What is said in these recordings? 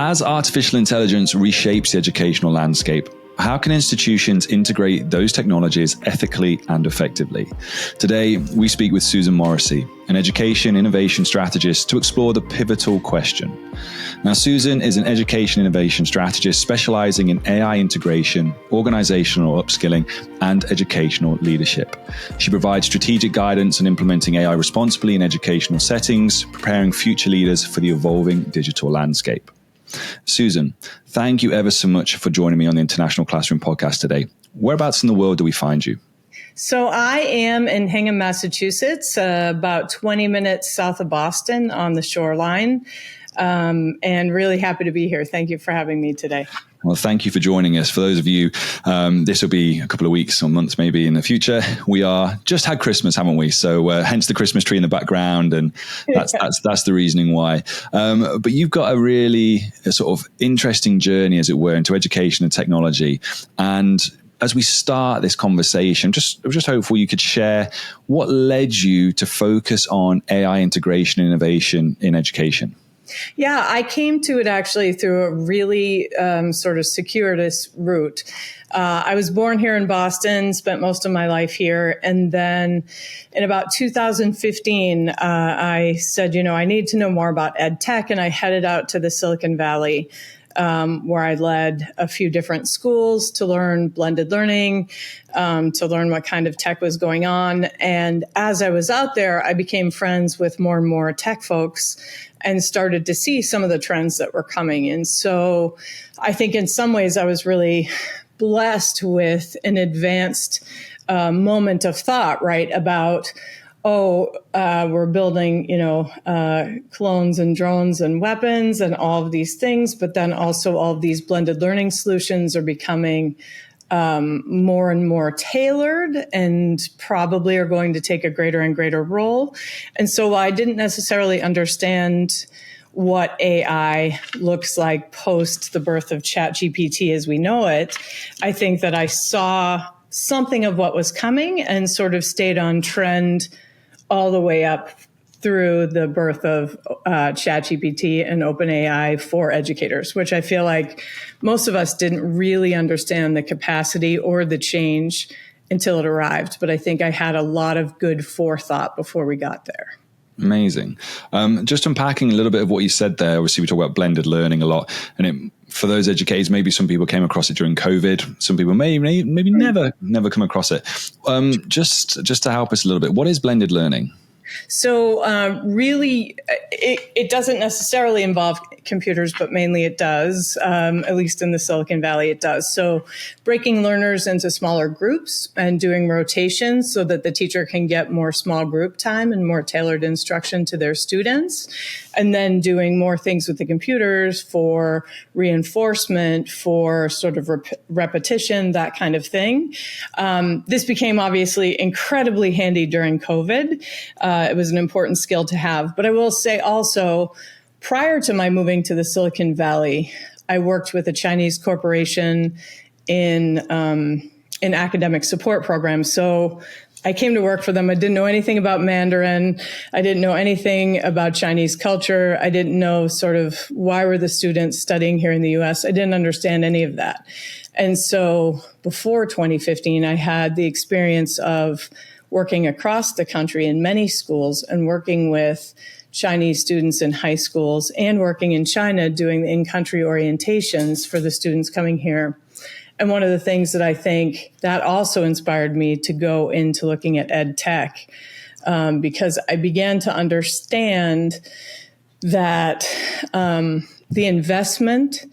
As artificial intelligence reshapes the educational landscape, how can institutions integrate those technologies ethically and effectively? Today, we speak with Susan Morrissey, an education innovation strategist, to explore the pivotal question. Now, Susan is an education innovation strategist specializing in AI integration, organizational upskilling, and educational leadership. She provides strategic guidance on implementing AI responsibly in educational settings, preparing future leaders for the evolving digital landscape. Susan, thank you ever so much for joining me on the International Classroom podcast today. Whereabouts in the world do we find you? So I am in Hingham, Massachusetts, about 20 minutes south of Boston on the shoreline, and really happy to be here. Thank you for having me today. Well, thank you for joining us. For those of you, this will be a couple of weeks or months maybe in the future. We are just had Christmas, haven't we? So hence the Christmas tree in the background, and that's the reasoning why. But you've got a really sort of interesting journey, as it were, into education and technology. And as we start this conversation, I'm just hopeful you could share what led you to focus on AI integration and innovation in education. Yeah, I came to it actually through a really sort of circuitous route. I was born here in Boston, spent most of my life here. And then in about 2015, I said, I need to know more about ed tech. And I headed out to the Silicon Valley, where I led a few different schools to learn blended learning, to learn what kind of tech was going on. And as I was out there, I became friends with more and more tech folks and started to see some of the trends that were coming. And so I think in some ways I was really blessed with an advanced moment of thought, right, about we're building, clones and drones and weapons and all of these things, but then also all of these blended learning solutions are becoming more and more tailored and probably are going to take a greater and greater role. And so while I didn't necessarily understand what AI looks like post the birth of ChatGPT as we know it, I think that I saw something of what was coming and sort of stayed on trend all the way up through the birth of ChatGPT and OpenAI for educators, which I feel like most of us didn't really understand the capacity or the change until it arrived. But I think I had a lot of good forethought before we got there. Amazing. Just unpacking a little bit of what you said there. Obviously, we talk about blended learning a lot. And for those educators, maybe some people came across it during COVID. Some people maybe never come across it. Just to help us a little bit, what is blended learning? So really, it doesn't necessarily involve computers, but mainly it does, at least in the Silicon Valley, it does. So breaking learners into smaller groups and doing rotations so that the teacher can get more small group time and more tailored instruction to their students. And then doing more things with the computers for reinforcement, for sort of repetition, that kind of thing. This became obviously incredibly handy during COVID. It was an important skill to have. But I will say also, prior to my moving to the Silicon Valley, I worked with a Chinese corporation in academic support programs. So I came to work for them. I didn't know anything about Mandarin. I didn't know anything about Chinese culture. I didn't know sort of why were the students studying here in the US. I didn't understand any of that. And so before 2015, I had the experience of working across the country in many schools and working with Chinese students in high schools and working in China doing the in-country orientations for the students coming here. And one of the things that I think that also inspired me to go into looking at ed tech, because I began to understand that the investment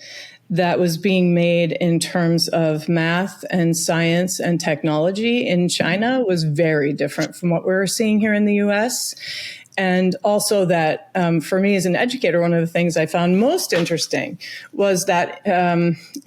that was being made in terms of math and science and technology in China was very different from what we were seeing here in the US. And also that for me as an educator, one of the things I found most interesting was that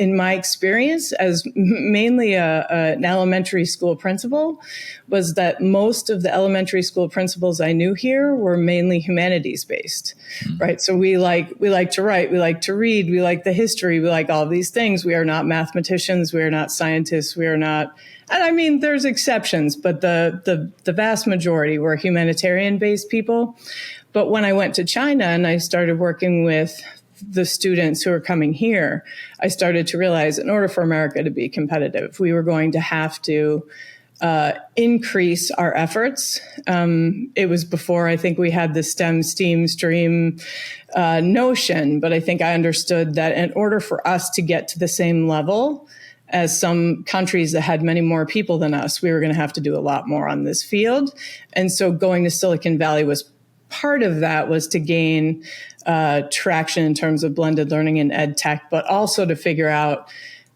in my experience as mainly an elementary school principal, was that most of the elementary school principals I knew here were mainly humanities based, right? So we like to write, we like to read, we like the history, we like all of these things. We are not mathematicians, we are not scientists, we are not. And I mean, there's exceptions, but the vast majority were humanitarian-based people. But when I went to China and I started working with the students who are coming here, I started to realize in order for America to be competitive, we were going to have to increase our efforts. It was before I think we had the STEM, STEAM, STREAM notion, but I think I understood that in order for us to get to the same level as some countries that had many more people than us, we were going to have to do a lot more on this field. And so going to Silicon Valley was part of that, was to gain traction in terms of blended learning and ed tech, but also to figure out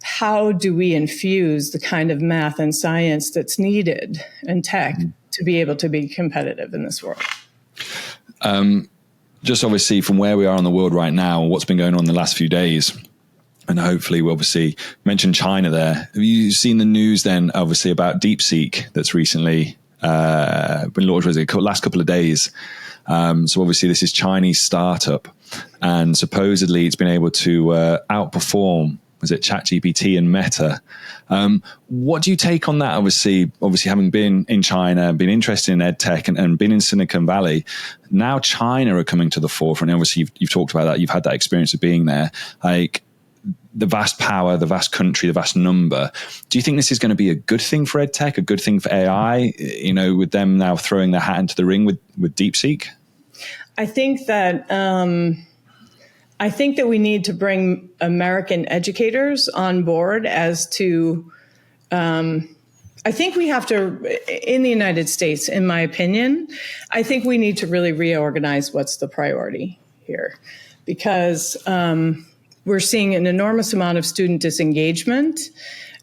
how do we infuse the kind of math and science that's needed and tech to be able to be competitive in this world. Just obviously from where we are in the world right now, what's been going on in the last few days, and hopefully we obviously mentioned China there. Have you seen the news then, obviously, about DeepSeek that's recently been launched last couple of days? So obviously this is Chinese startup, and supposedly it's been able to outperform, was it ChatGPT and Meta? What do you take on that? Obviously having been in China, been interested in EdTech and been in Silicon Valley, now China are coming to the forefront. And obviously you've talked about that. You've had that experience of being there. Like the vast power, the vast country, the vast number. Do you think this is going to be a good thing for EdTech, a good thing for AI, with them now throwing their hat into the ring with DeepSeek? I think that we need to bring American educators on board as to, I think we have to, in the United States, in my opinion, I think we need to really reorganize what's the priority here, because we're seeing an enormous amount of student disengagement,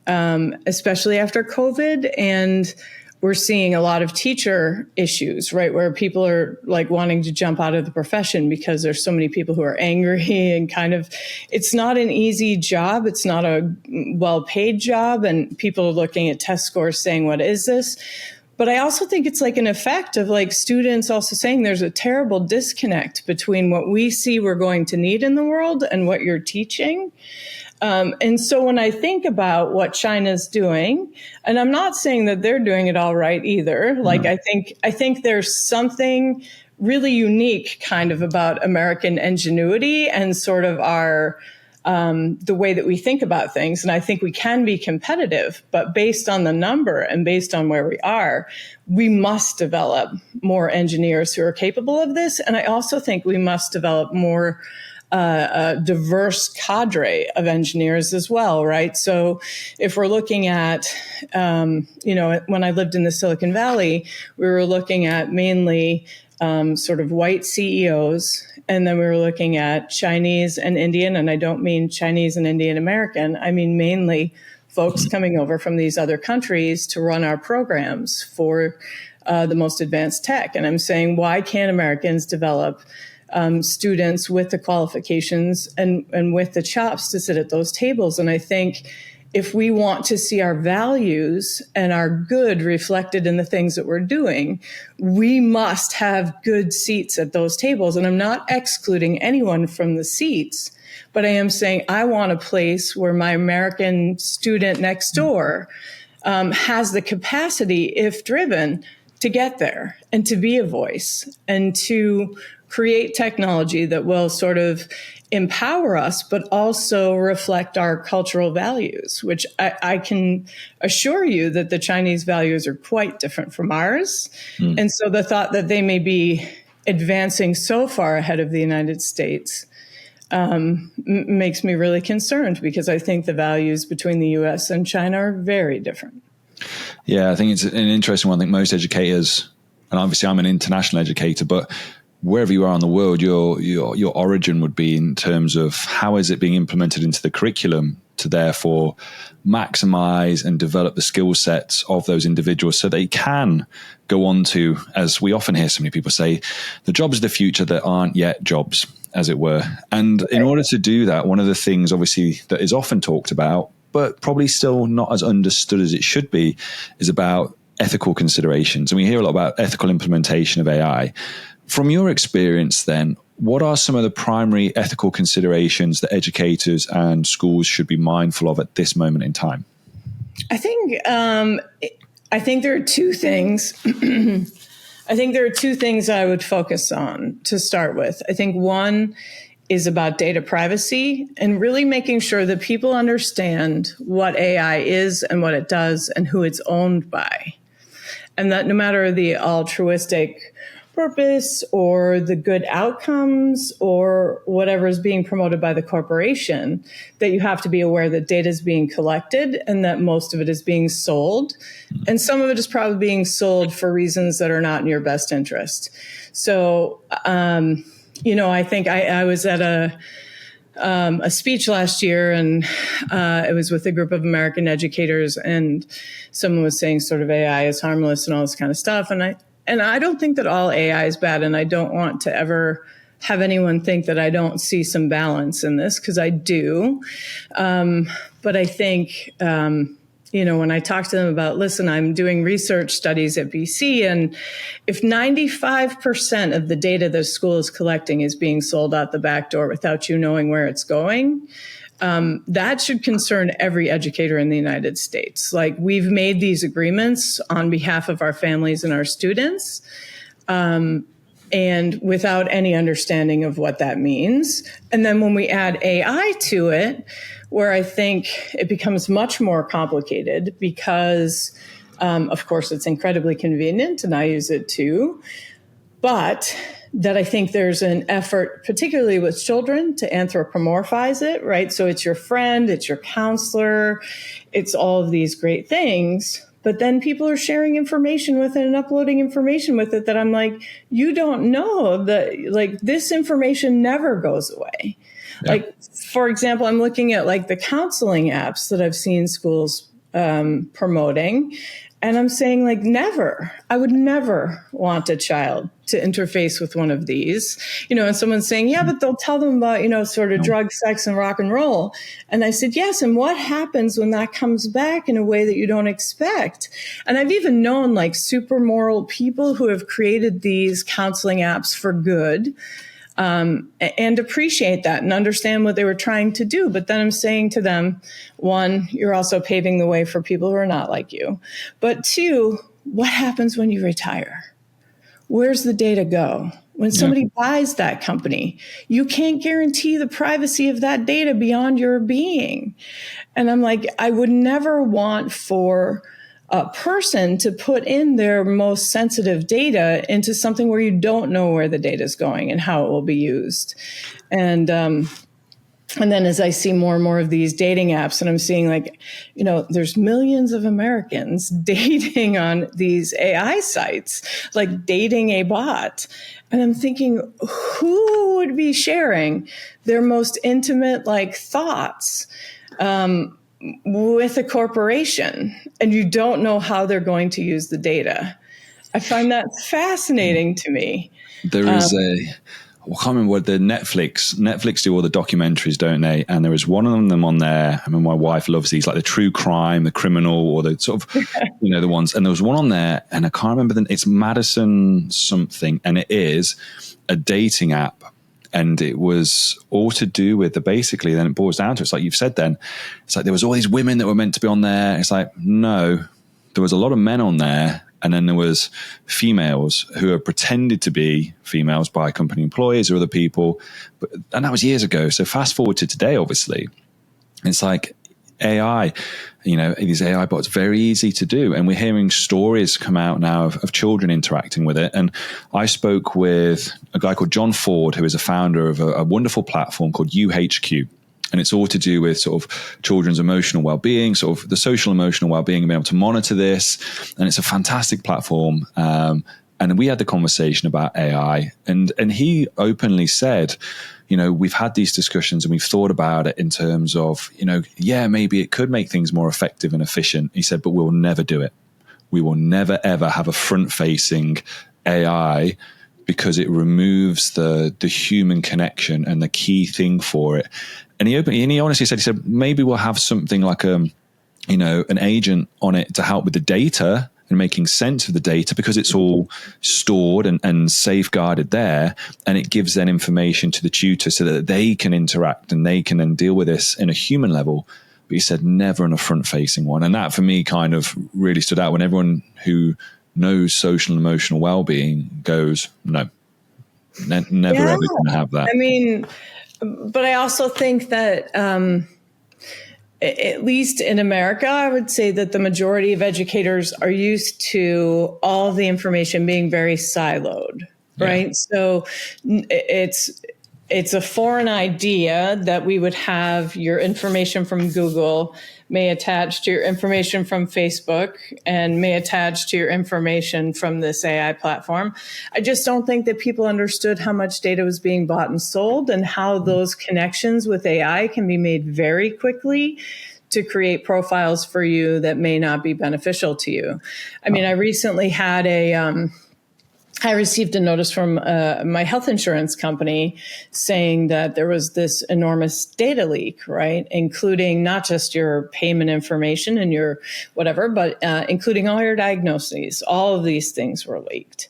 especially after COVID, and we're seeing a lot of teacher issues, right, where people are like wanting to jump out of the profession because there's so many people who are angry and kind of, it's not an easy job. It's not a well-paid job. And people are looking at test scores saying, what is this? But I also think it's like an effect of like students also saying there's a terrible disconnect between what we see we're going to need in the world and what you're teaching. And so when I think about what China's doing, and I'm not saying that they're doing it all right either, like I think there's something really unique kind of about American ingenuity and sort of our the way that we think about things. And I think we can be competitive, but based on the number and based on where we are, we must develop more engineers who are capable of this. And I also think we must develop more a diverse cadre of engineers as well, right? So if we're looking at, when I lived in the Silicon Valley, we were looking at mainly sort of white CEOs, and then we were looking at Chinese and Indian, and I don't mean Chinese and Indian American, I mean mainly folks coming over from these other countries to run our programs for the most advanced tech. And I'm saying, why can't Americans develop students with the qualifications and with the chops to sit at those tables? And I think if we want to see our values and our good reflected in the things that we're doing, we must have good seats at those tables. And I'm not excluding anyone from the seats, but I am saying I want a place where my American student next door has the capacity, if driven, to get there and to be a voice and to create technology that will sort of empower us, but also reflect our cultural values, which I can assure you that the Chinese values are quite different from ours. And so the thought that they may be advancing so far ahead of the United States makes me really concerned, because I think the values between the U.S. and China are very different. Yeah, I think it's an interesting one. I think most educators, and obviously I'm an international educator, but wherever you are in the world, your origin would be in terms of how is it being implemented into the curriculum to therefore maximize and develop the skill sets of those individuals so they can go on to, as we often hear so many people say, the jobs of the future that aren't yet jobs, as it were. And in order to do that, one of the things obviously that is often talked about, but probably still not as understood as it should be, is about ethical considerations. And we hear a lot about ethical implementation of AI. From your experience then, what are some of the primary ethical considerations that educators and schools should be mindful of at this moment in time? I think there are two things. I think there are two things I would focus on to start with. I think one is about data privacy and really making sure that people understand what AI is and what it does and who it's owned by. And that no matter the altruistic purpose or the good outcomes or whatever is being promoted by the corporation, that you have to be aware that data is being collected and that most of it is being sold. And some of it is probably being sold for reasons that are not in your best interest. So, I think I was at a speech last year, and it was with a group of American educators, and someone was saying sort of AI is harmless and all this kind of stuff. And I don't think that all AI is bad, and I don't want to ever have anyone think that I don't see some balance in this, because I do. But I think, when I talk to them about, listen, I'm doing research studies at BC, and if 95% of the data the school is collecting is being sold out the back door without you knowing where it's going, that should concern every educator in the United States. Like, we've made these agreements on behalf of our families and our students, and without any understanding of what that means. And then when we add AI to it, where I think it becomes much more complicated because, of course, it's incredibly convenient, and I use it too, but that I think there's an effort, particularly with children, to anthropomorphize it, right? So it's your friend, it's your counselor, it's all of these great things. But then people are sharing information with it and uploading information with it that I'm like, you don't know that, like, this information never goes away. Yeah. Like, for example, I'm looking at like the counseling apps that I've seen schools promoting. And I'm saying, like, I would never want a child to interface with one of these, and someone's saying, yeah, but they'll tell them about, sort of drug, sex, and rock and roll. And I said, yes. And what happens when that comes back in a way that you don't expect? And I've even known like super moral people who have created these counseling apps for good, and appreciate that and understand what they were trying to do. But then I'm saying to them, one, you're also paving the way for people who are not like you. But two, what happens when you retire? Where's the data go? When somebody buys that company, you can't guarantee the privacy of that data beyond your being. And I'm like, I would never want for a person to put in their most sensitive data into something where you don't know where the data is going and how it will be used. And then as I see more and more of these dating apps, and I'm seeing like, there's millions of Americans dating on these AI sites, like dating a bot. And I'm thinking, who would be sharing their most intimate like thoughts with a corporation, and you don't know how they're going to use the data? I find that fascinating to me. There is I can't remember what the Netflix do all the documentaries, don't they? And there was one of them on there. I mean, my wife loves these, like the true crime, the criminal, or the sort of, the ones. And there was one on there, and I can't remember it's Madison something, and it is a dating app. And it was all to do with basically, then it boils down to, it's like you've said then, it's like there was all these women that were meant to be on there. It's like, no, there was a lot of men on there. And then there was females who are pretended to be females by company employees or other people. And that was years ago. So fast forward to today, obviously, it's like AI, these AI bots, very easy to do. And we're hearing stories come out now of children interacting with it. And I spoke with a guy called John Ford, who is a founder of a wonderful platform called UHQ. And it's all to do with sort of children's emotional well-being, sort of the social emotional well-being, and being able to monitor this. And it's a fantastic platform. And we had the conversation about AI, and he openly said, we've had these discussions and we've thought about it in terms of, maybe it could make things more effective and efficient. He said, but we'll never do it. We will never, ever have a front-facing AI, because it removes the human connection and the key thing for it. And he honestly said, maybe we'll have something like an agent on it to help with the data and making sense of the data, because it's all stored and safeguarded there, and it gives then information to the tutor so that they can interact and they can then deal with this in a human level. But he said never in a front-facing one. And that for me kind of really stood out, when everyone who knows social and emotional well-being goes, no, never ever going to have that. I mean, But I also think that, at least in America, I would say that the majority of educators are used to all the information being very siloed, right? So it's a foreign idea that we would have your information from Google may attach to your information from Facebook and may attach to your information from this AI platform. I just don't think that people understood how much data was being bought and sold and how those connections with AI can be made very quickly to create profiles for you that may not be beneficial to you. I mean, I recently had I received a notice from my health insurance company saying that there was this enormous data leak, right? Including not just your payment information and your whatever, but including all your diagnoses. All of these things were leaked.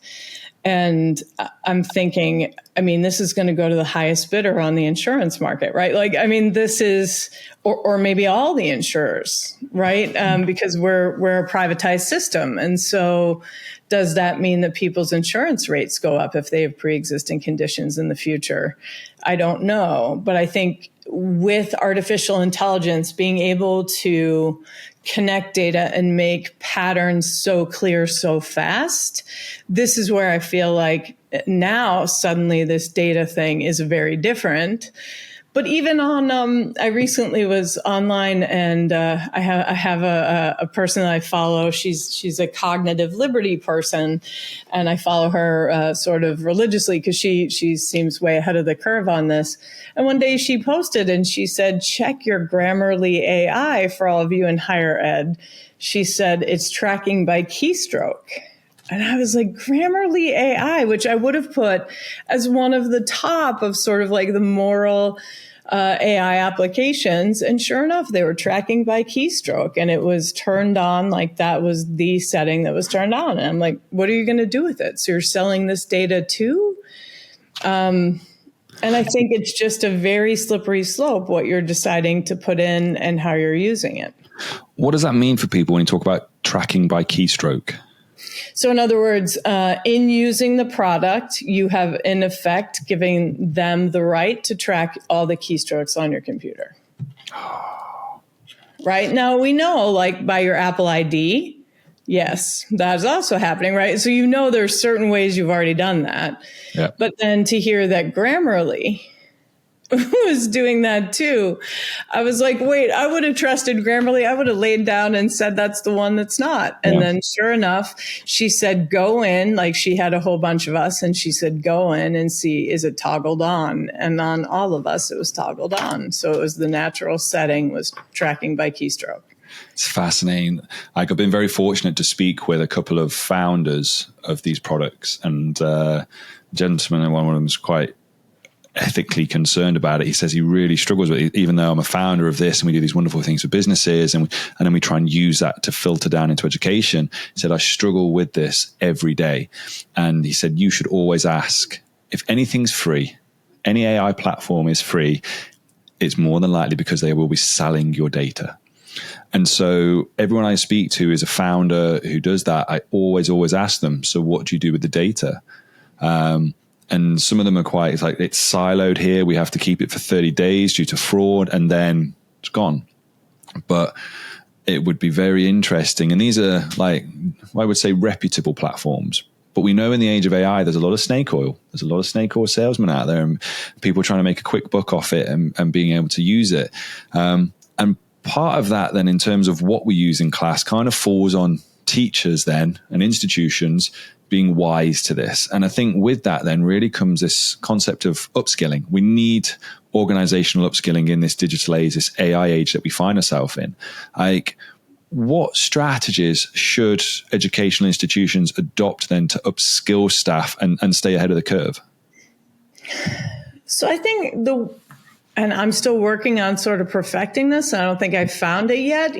And I'm thinking, I mean, this is going to go to the highest bidder on the insurance market, right? Like, I mean, this is, or maybe all the insurers, right? Because we're a privatized system. And so does that mean that people's insurance rates go up if they have pre-existing conditions in the future? I don't know. But I think with artificial intelligence, being able to connect data and make patterns so clear so fast, this is where I feel like now suddenly this data thing is very different. But even on, I recently was online, and I have a person that I follow. She's a cognitive liberty person, and I follow her sort of religiously because she seems way ahead of the curve on this. And one day she posted and she said, "Check your Grammarly AI for all of you in higher ed." She said it's tracking by keystroke. And I was like, Grammarly AI, which I would have put as one of the top of sort of like the moral AI applications. And sure enough, they were tracking by keystroke, and it was turned on. Like that was the setting that was turned on. And I'm like, what are you going to do with it? So you're selling this data too? And I think it's just a very slippery slope, what you're deciding to put in and how you're using it. What does that mean for people when you talk about tracking by keystroke? So in other words, in using the product, you have in effect giving them the right to track all the keystrokes on your computer. Right? Now we know, like by your Apple ID, yes, that's also happening, right? So you know there's certain ways you've already done that. Yeah. But then to hear that Grammarly was doing that too, I was like, wait, I would have trusted Grammarly. I would have laid down and said, that's the one that's not. And then sure enough, she said, go in, like she had a whole bunch of us, and she said, go in and see, is it toggled on? And on all of us, it was toggled on. So it was the natural setting was tracking by keystroke. It's fascinating. Like, I've been very fortunate to speak with a couple of founders of these products, and gentleman, and one of them is quite ethically concerned about it. He says he really struggles with it, even though I'm a founder of this and we do these wonderful things for businesses, and then we try and use that to filter down into education. He said, I struggle with this every day. And he said, you should always ask, if anything's free, any AI platform is free, it's more than likely because they will be selling your data. And so everyone I speak to is a founder who does that. I always ask them, so what do you do with the data? And some of them are quite, it's like, it's siloed here. We have to keep it for 30 days due to fraud, and then it's gone. But it would be very interesting. And these are, like, I would say, reputable platforms. But we know in the age of AI, there's a lot of snake oil. There's a lot of snake oil salesmen out there, and people trying to make a quick buck off it and being able to use it. And part of that then, in terms of what we use in class, kind of falls on teachers then and institutions being wise to this. And I think with that then really comes this concept of upskilling. We need organizational upskilling in this digital age, this AI age that we find ourselves in. Like, what strategies should educational institutions adopt then to upskill staff and stay ahead of the curve? So I think and I'm still working on sort of perfecting this. I don't think I've found it yet.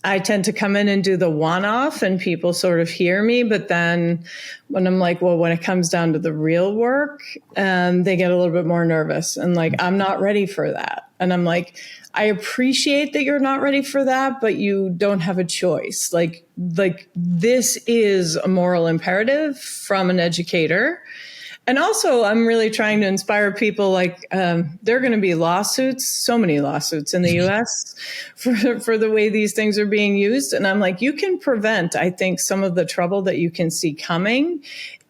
I tend to come in and do the one-off and people sort of hear me. But then when I'm like, well, when it comes down to the real work, they get a little bit more nervous and like, I'm not ready for that. And I'm like, I appreciate that you're not ready for that, but you don't have a choice. Like this is a moral imperative from an educator. And also, I'm really trying to inspire people. Like, there are going to be lawsuits, so many lawsuits in the U.S. for the way these things are being used. And I'm like, you can prevent, I think, some of the trouble that you can see coming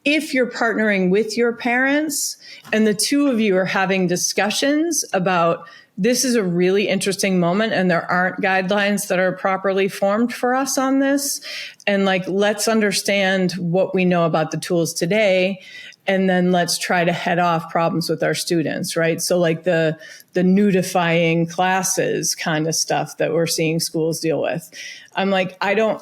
if you're partnering with your parents and the two of you are having discussions about, this is a really interesting moment and there aren't guidelines that are properly formed for us on this. And like, let's understand what we know about the tools today. And then let's try to head off problems with our students, right? So like the nudifying classes kind of stuff that we're seeing schools deal with. I'm like, I don't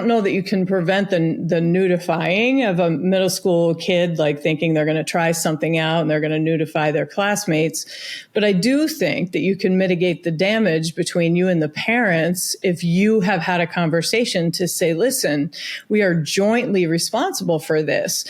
know that you can prevent the nudifying of a middle school kid, like thinking they're going to try something out and they're going to nudify their classmates. But I do think that you can mitigate the damage between you and the parents if you have had a conversation to say, listen, we are jointly responsible for this.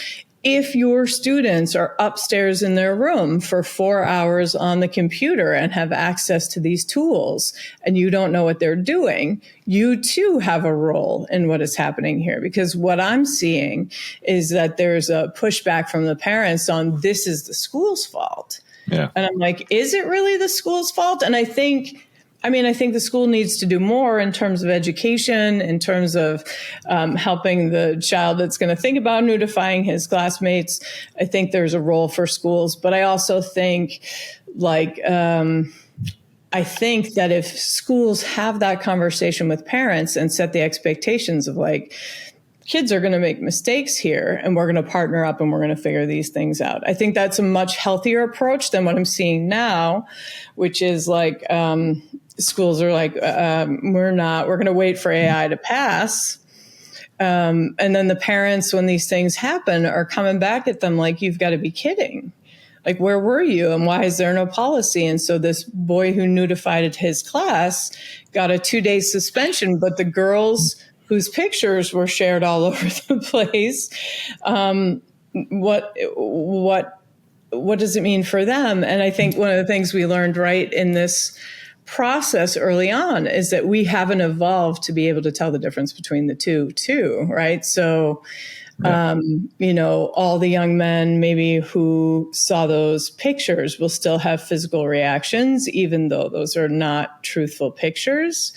If your students are upstairs in their room for 4 hours on the computer and have access to these tools and you don't know what they're doing, you too have a role in what is happening here. Because what I'm seeing is that there's a pushback from the parents on, this is the school's fault. Yeah. And I'm like, is it really the school's fault? And I think the school needs to do more in terms of education, in terms of helping the child that's going to think about nudifying his classmates. I think there's a role for schools, but I also think I think that if schools have that conversation with parents and set the expectations of like, kids are going to make mistakes here and we're going to partner up and we're going to figure these things out. I think that's a much healthier approach than what I'm seeing now, which is like, schools are like, we're going to wait for AI to pass. And then the parents, when these things happen, are coming back at them like, you've got to be kidding. Like, where were you? And why is there no policy? And so this boy who nudified his class got a 2-day suspension, but the girls whose pictures were shared all over the place, what does it mean for them? And I think one of the things we learned right in this process early on is that we haven't evolved to be able to tell the difference between the two too, right? So, all the young men maybe who saw those pictures will still have physical reactions, even though those are not truthful pictures.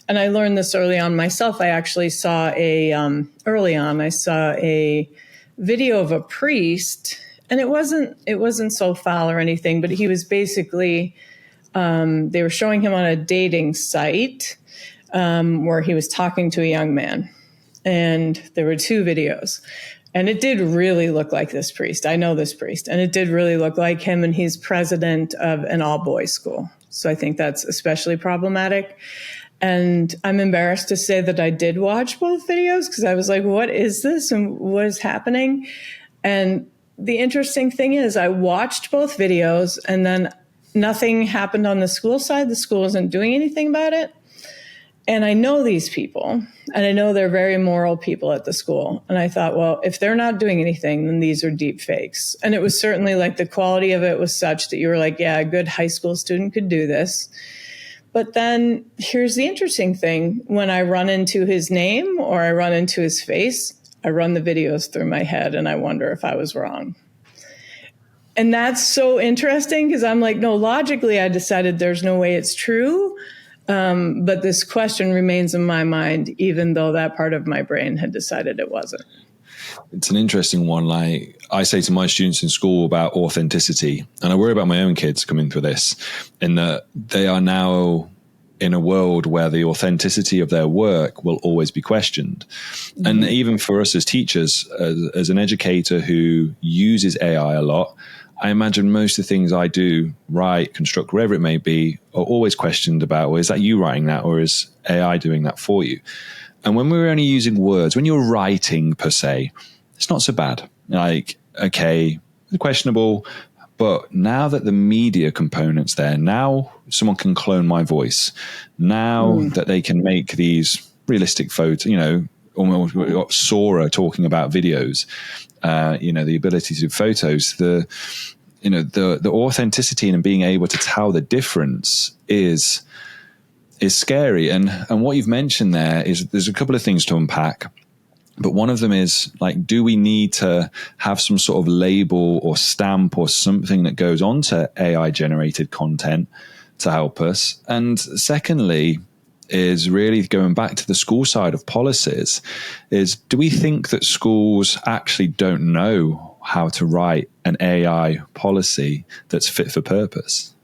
And I learned this early on myself. I actually saw I saw a video of a priest, and it wasn't so foul or anything, but he was basically, they were showing him on a dating site where he was talking to a young man. And there were 2 videos. And it did really look like this priest. I know this priest. And it did really look like him. And he's president of an all-boys school. So I think that's especially problematic. And I'm embarrassed to say that I did watch both videos because I was like, what is this and what is happening? And the interesting thing is I watched both videos and then nothing happened on the school side. The school wasn't doing anything about it. And I know these people, and I know they're very moral people at the school. And I thought, well, if they're not doing anything, then these are deep fakes. And it was certainly like the quality of it was such that you were like, yeah, a good high school student could do this. But then here's the interesting thing. When I run into his name or I run into his face, I run the videos through my head and I wonder if I was wrong. And that's so interesting because I'm like, no, logically, I decided there's no way it's true. But this question remains in my mind, even though that part of my brain had decided it wasn't. It's an interesting one. Like I say to my students in school about authenticity, and I worry about my own kids coming through this, in that they are now in a world where the authenticity of their work will always be questioned. Mm-hmm. And even for us as teachers, as an educator who uses AI a lot, I imagine most of the things I do, write, construct, wherever it may be, are always questioned about, well, is that you writing that or is AI doing that for you? And when we're only using words, when you're writing per se, it's not so bad. Like, okay, questionable, but now that the media component's there, now someone can clone my voice. Now that they can make these realistic photos, almost Sora talking about videos, the ability to do photos, the authenticity and being able to tell the difference is scary. And what you've mentioned there is there's a couple of things to unpack. But one of them is like, do we need to have some sort of label or stamp or something that goes onto AI generated content to help us? And secondly, is really going back to the school side of policies, is do we think that schools actually don't know how to write an AI policy that's fit for purpose?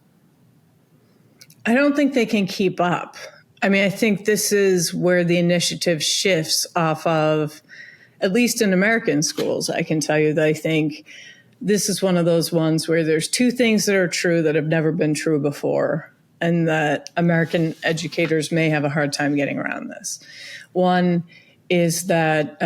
I don't think they can keep up. I mean, I think this is where the initiative shifts off of, at least in American schools, I can tell you that I think this is one of those ones where there's two things that are true that have never been true before, and that American educators may have a hard time getting around this. One is that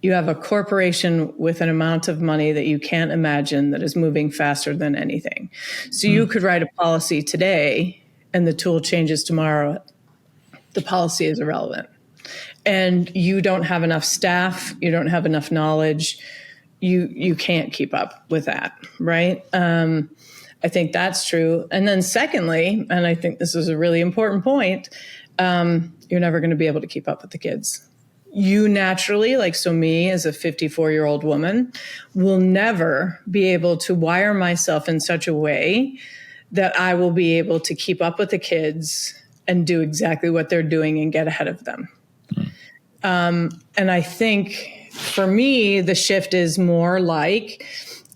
you have a corporation with an amount of money that you can't imagine that is moving faster than anything. So you could write a policy today and the tool changes tomorrow. The policy is irrelevant. And you don't have enough staff, you don't have enough knowledge, you can't keep up with that, right? I think that's true. And then secondly, and I think this is a really important point, you're never going to be able to keep up with the kids. You naturally, like so me as a 54-year-old woman, will never be able to wire myself in such a way that I will be able to keep up with the kids and do exactly what they're doing and get ahead of them. And I think for me, the shift is more like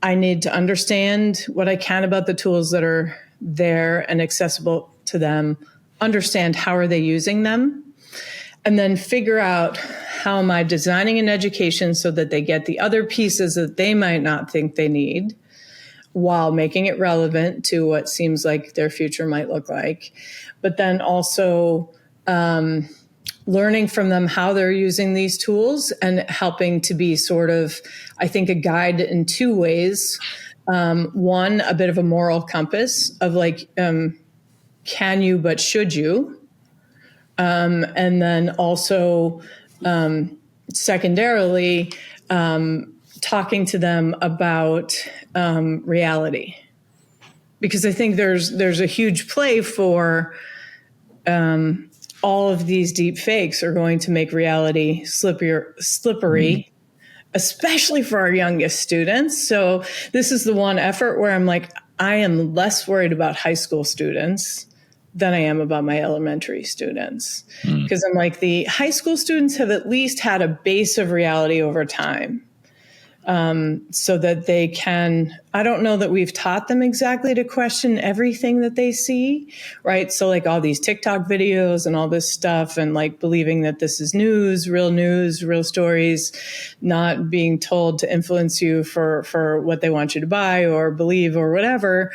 I need to understand what I can about the tools that are there and accessible to them, understand how are they using them, and then figure out how am I designing an education so that they get the other pieces that they might not think they need while making it relevant to what seems like their future might look like. But then also learning from them how they're using these tools and helping to be sort of, I think, a guide in two ways. One, a bit of a moral compass of like, can you, but should you? And then also, secondarily, talking to them about reality. Because I think there's a huge play for all of these deep fakes are going to make reality slippery, especially for our youngest students. So this is the one effort where I'm like, I am less worried about high school students than I am about my elementary students. Because I'm like, the high school students have at least had a base of reality over time. So that they can, I don't know that we've taught them exactly to question everything that they see, right? So like all these TikTok videos and all this stuff and like believing that this is news, real stories, not being told to influence you for what they want you to buy or believe or whatever.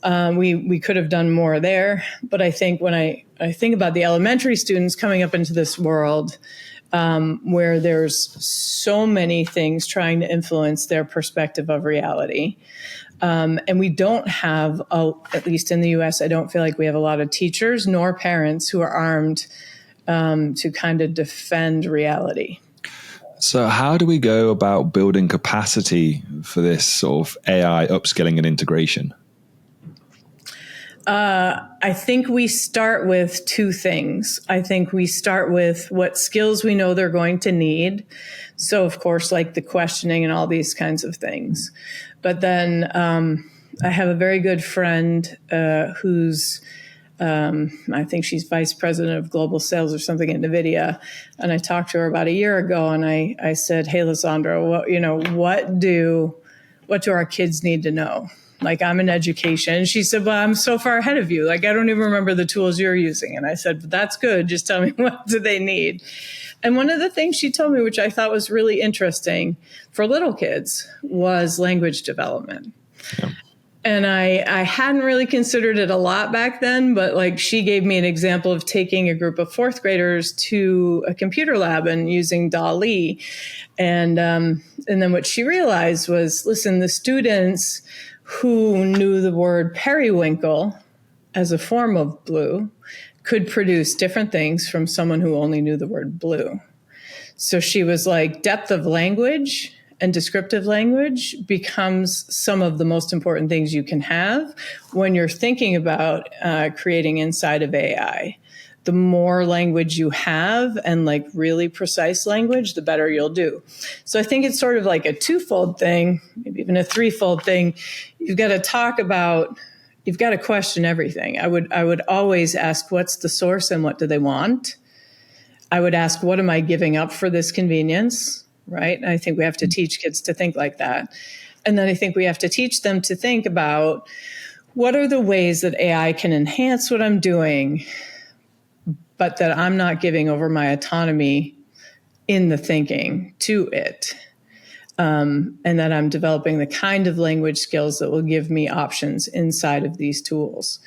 We could have done more there. But I think when I think about the elementary students coming up into this world, where there's so many things trying to influence their perspective of reality. And we don't have, at least in the US, I don't feel like we have a lot of teachers nor parents who are armed to kind of defend reality. So how do we go about building capacity for this sort of AI upskilling and integration? I think we start with two things. I think we start with what skills we know they're going to need. So, of course, like the questioning and all these kinds of things. But then I have a very good friend who's, I think she's vice president of global sales or something at NVIDIA. And I talked to her about a year ago and I said, hey, Lissandra, what do our kids need to know? Like, I'm in education. And she said, well, I'm so far ahead of you. Like, I don't even remember the tools you're using. And I said, well, that's good. Just tell me, what do they need? And one of the things she told me, which I thought was really interesting for little kids, was language development. Yeah. And I hadn't really considered it a lot back then, but like she gave me an example of taking a group of fourth graders to a computer lab and using DALL-E. And then what she realized was, listen, the students who knew the word periwinkle as a form of blue could produce different things from someone who only knew the word blue. So she was like, depth of language and descriptive language becomes some of the most important things you can have when you're thinking about creating inside of AI. the more language you have, and like really precise language, the better you'll do. So I think it's sort of like a twofold thing, maybe even a threefold thing. You've got to question everything. I would always ask, what's the source and what do they want? I would ask, what am I giving up for this convenience? Right? And I think we have to teach kids to think like that. And then I think we have to teach them to think about, what are the ways that AI can enhance what I'm doing, but that I'm not giving over my autonomy in the thinking to it? And that I'm developing the kind of language skills that will give me options inside of these tools.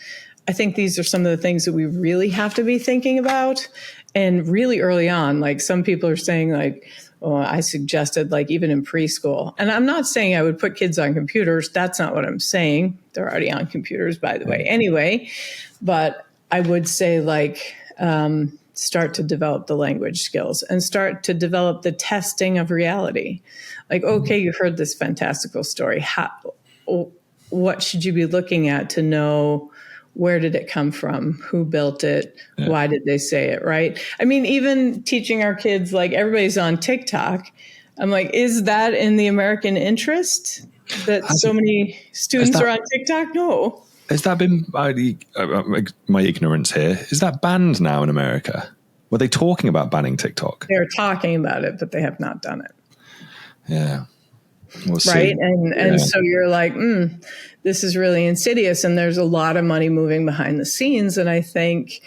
I think these are some of the things that we really have to be thinking about. And really early on, like some people are saying like, oh, I suggested like even in preschool. And I'm not saying I would put kids on computers. That's not what I'm saying. They're already on computers, by the way, anyway. But I would say like, start to develop the language skills and start to develop the testing of reality. Like, okay, you heard this fantastical story. What should you be looking at to know, where did it come from? Who built it? Yeah. Why did they say it? Right? I mean, even teaching our kids, like everybody's on TikTok. I'm like, is that in the American interest that so many students are on TikTok? No. Has that been, my ignorance here, is that banned now in America? Were they talking about banning TikTok? They're talking about it, but they have not done it. Yeah. We'll see. Right. And so you're like, this is really insidious. And there's a lot of money moving behind the scenes. And I think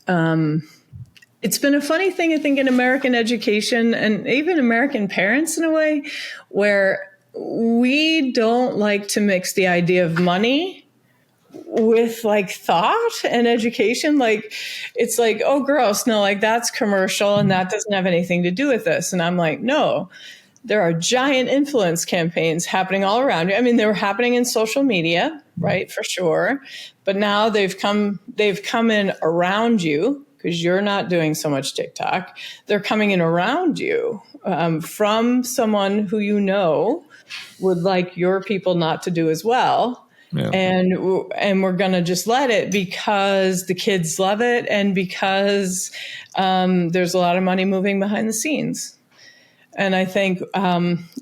it's been a funny thing, I think, in American education and even American parents in a way, where we don't like to mix the idea of money with like thought and education. Like, it's like, oh, gross. No, like that's commercial and that doesn't have anything to do with this. And I'm like, no. There are giant influence campaigns happening all around you. I mean, they were happening in social media, right, for sure. But now they've come in around you, because you're not doing so much TikTok. They're coming in around you from someone who you know would like your people not to do as well. Yeah. And we're going to just let it because the kids love it and because there's a lot of money moving behind the scenes. And I think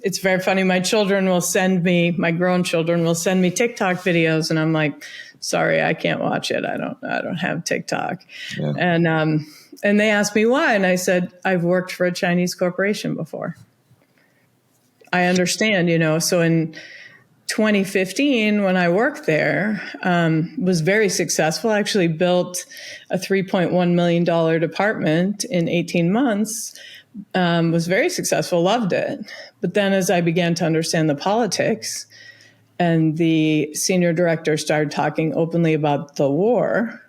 it's very funny. My grown children will send me TikTok videos, and I'm like, sorry, I can't watch it. I don't have TikTok. Yeah. And they asked me why, and I said, I've worked for a Chinese corporation before. I understand, So in 2015, when I worked there, was very successful. I actually built a $3.1 million department in 18 months. Was very successful, loved it. But then as I began to understand the politics and the senior director started talking openly about the war,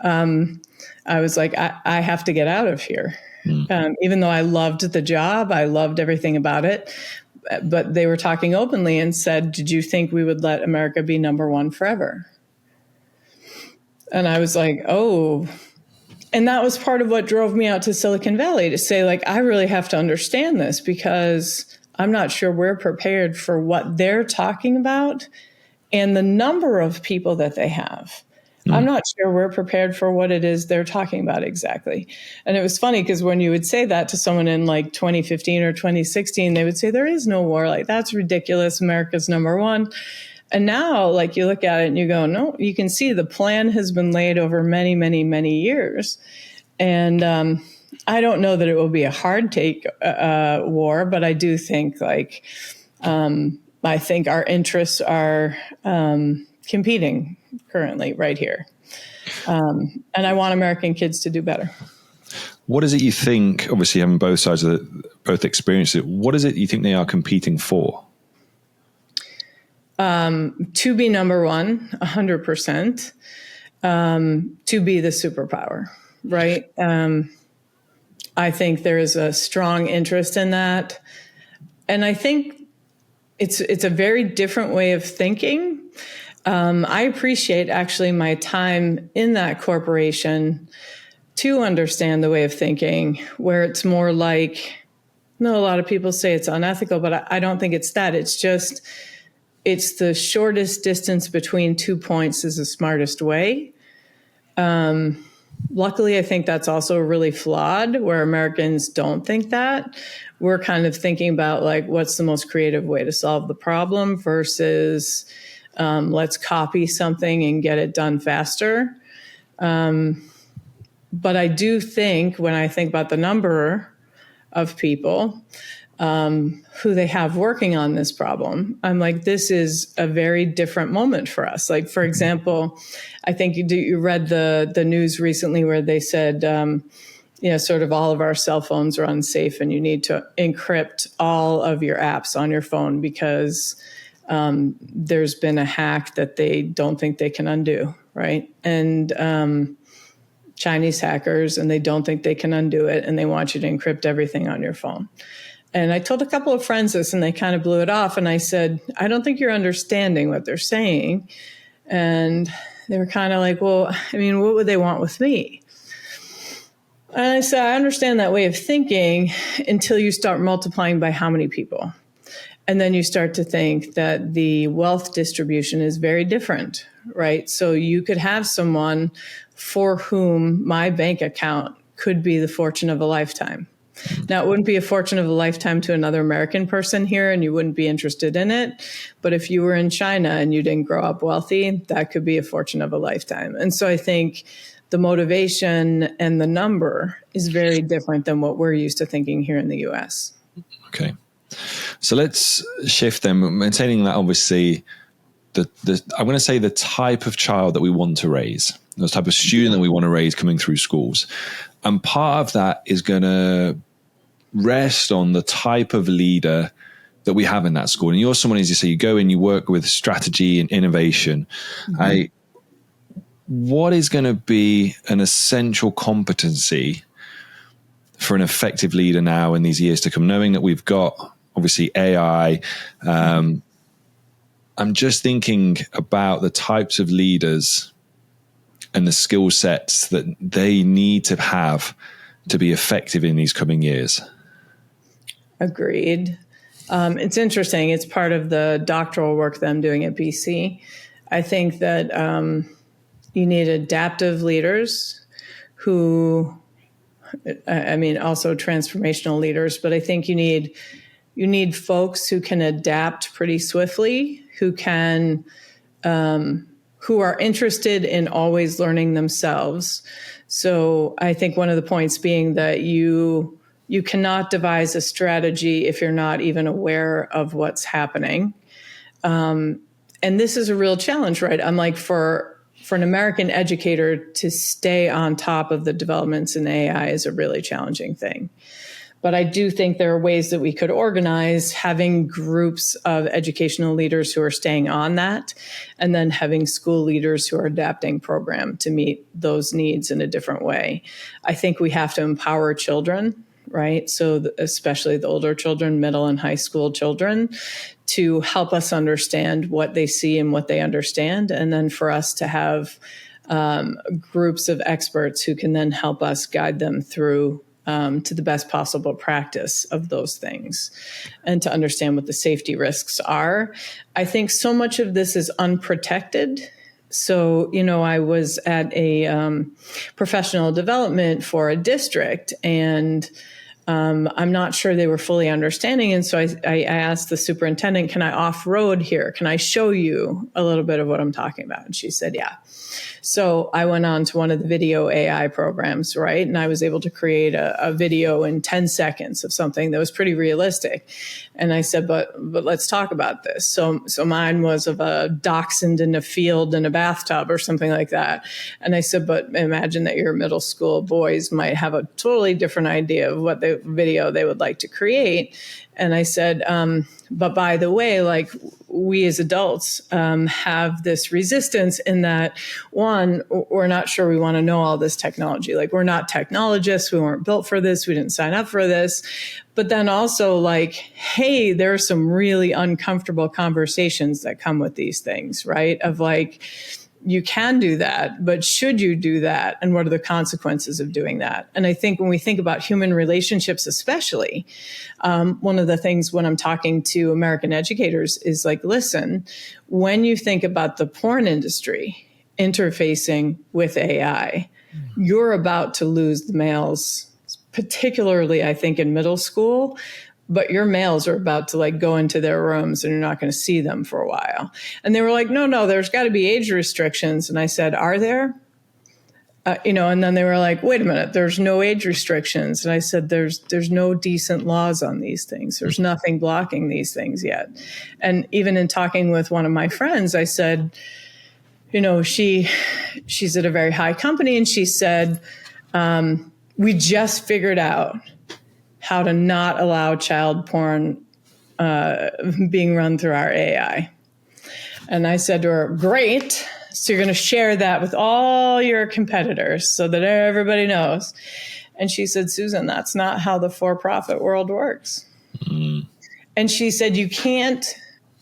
I was like, I have to get out of here. Even though I loved the job, I loved everything about it. But they were talking openly and said, did you think we would let America be number one forever? And I was like, oh. And that was part of what drove me out to Silicon Valley, to say, like, I really have to understand this because I'm not sure we're prepared for what they're talking about and the number of people that they have. I'm not sure we're prepared for what it is they're talking about exactly. And it was funny because when you would say that to someone in like 2015 or 2016, they would say, there is no war. Like, that's ridiculous. America's number one. And now, like, you look at it and you go, no, you can see the plan has been laid over many, many, many years. And I don't know that it will be a hard take war, but I do think, like, I think our interests are competing currently right here. And I want American kids to do better. What is it you think, obviously having both sides of both experiences, what is it you think they are competing for? To be number one, 100%, to be the superpower, right? I think there is a strong interest in that. And I think it's a very different way of thinking. I appreciate actually my time in that corporation to understand the way of thinking, where it's more like, no, a lot of people say it's unethical, but I don't think it's that. It's just, it's the shortest distance between 2 points is the smartest way. Luckily, I think that's also really flawed, where Americans don't think that. We're kind of thinking about like, what's the most creative way to solve the problem versus let's copy something and get it done faster. But I do think when I think about the number of people who they have working on this problem, I'm like, this is a very different moment for us. Like, for example, I think you read the news recently where they said, sort of all of our cell phones are unsafe and you need to encrypt all of your apps on your phone because there's been a hack that they don't think they can undo, right? And Chinese hackers, and they don't think they can undo it, and they want you to encrypt everything on your phone. And I told a couple of friends this, and they kind of blew it off. And I said, I don't think you're understanding what they're saying. And they were kind of like, well, I mean, what would they want with me? And I said, I understand that way of thinking until you start multiplying by how many people. And then you start to think that the wealth distribution is very different, right? So you could have someone for whom my bank account could be the fortune of a lifetime. Now, it wouldn't be a fortune of a lifetime to another American person here, and you wouldn't be interested in it. But if you were in China and you didn't grow up wealthy, that could be a fortune of a lifetime. And so I think the motivation and the number is very different than what we're used to thinking here in the US. Okay. So let's shift then, maintaining that obviously, I'm going to say the type of child that we want to raise, the type of student that we want to raise coming through schools. And part of that is going to rest on the type of leader that we have in that school. And you're someone, as you say, you go and you work with strategy and innovation. Mm-hmm. What is going to be an essential competency for an effective leader now in these years to come, knowing that we've got obviously AI? I'm just thinking about the types of leaders and the skill sets that they need to have to be effective in these coming years. Agreed. It's interesting. It's part of the doctoral work that I'm doing at BC. I think that you need adaptive leaders who, also transformational leaders, but I think you need folks who can adapt pretty swiftly, who are interested in always learning themselves. So I think one of the points being that you cannot devise a strategy if you're not even aware of what's happening. And this is a real challenge, right? I'm like, for an American educator to stay on top of the developments in AI is a really challenging thing. But I do think there are ways that we could organize having groups of educational leaders who are staying on that, and then having school leaders who are adapting program to meet those needs in a different way. I think we have to empower children, right? So especially the older children, middle and high school children, to help us understand what they see and what they understand. And then for us to have groups of experts who can then help us guide them through to the best possible practice of those things and to understand what the safety risks are. I think so much of this is unprotected. So, I was at a professional development for a district, and I'm not sure they were fully understanding. And so I asked the superintendent, can I off-road here? Can I show you a little bit of what I'm talking about? And she said, yeah. So I went on to one of the video AI programs, right? And I was able to create a video in 10 seconds of something that was pretty realistic. And I said, but let's talk about this. So mine was of a dachshund in a field in a bathtub or something like that. And I said, but imagine that your middle school boys might have a totally different idea of what the video they would like to create. And I said, but by the way, like, we as adults have this resistance in that, one, we're not sure we want to know all this technology. Like, we're not technologists. We weren't built for this. We didn't sign up for this. But then also, like, hey, there are some really uncomfortable conversations that come with these things, right? Of like, you can do that, but should you do that? And what are the consequences of doing that? And I think when we think about human relationships, especially, one of the things when I'm talking to American educators is like, listen, when you think about the porn industry interfacing with AI, you're about to lose the males, particularly, I think, in middle school. But your males are about to like go into their rooms and you're not going to see them for a while. And they were like, no, there's got to be age restrictions. And I said, are there? And then they were like, wait a minute, there's no age restrictions. And I said, there's no decent laws on these things. There's nothing blocking these things yet. And even in talking with one of my friends, I said, she's at a very high company. And she said, we just figured out how to not allow child porn being run through our AI. And I said to her, great. So you're going to share that with all your competitors so that everybody knows. And she said, Susan, that's not how the for-profit world works. Mm. And she said, you can't.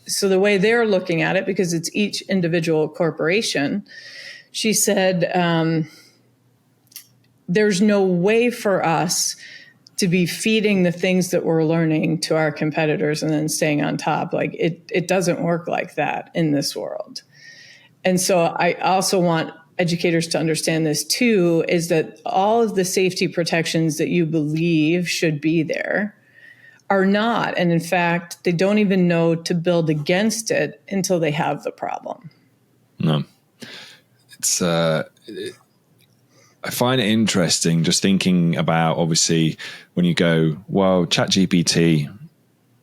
So the way they're looking at it, because it's each individual corporation, she said, there's no way for us to be feeding the things that we're learning to our competitors and then staying on top. Like it doesn't work like that in this world. And so I also want educators to understand this too, is that all of the safety protections that you believe should be there are not. And in fact, they don't even know to build against it until they have the problem. No. It's, I find it interesting just thinking about, obviously, when you go, well, ChatGPT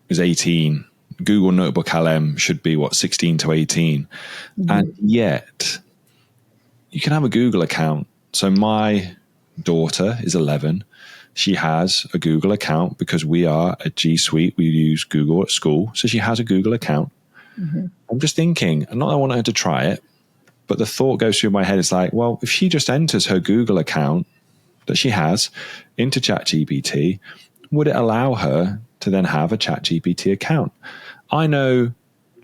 is 18, Google Notebook LM should be 16 to 18. Mm-hmm. And yet you can have a Google account. So my daughter is 11. She has a Google account because we are at G Suite. We use Google at school. So she has a Google account. Mm-hmm. I'm just thinking, not that I want her to try it, but the thought goes through my head. It's like, well, if she just enters her Google account that she has into ChatGPT, would it allow her to then have a ChatGPT account? I know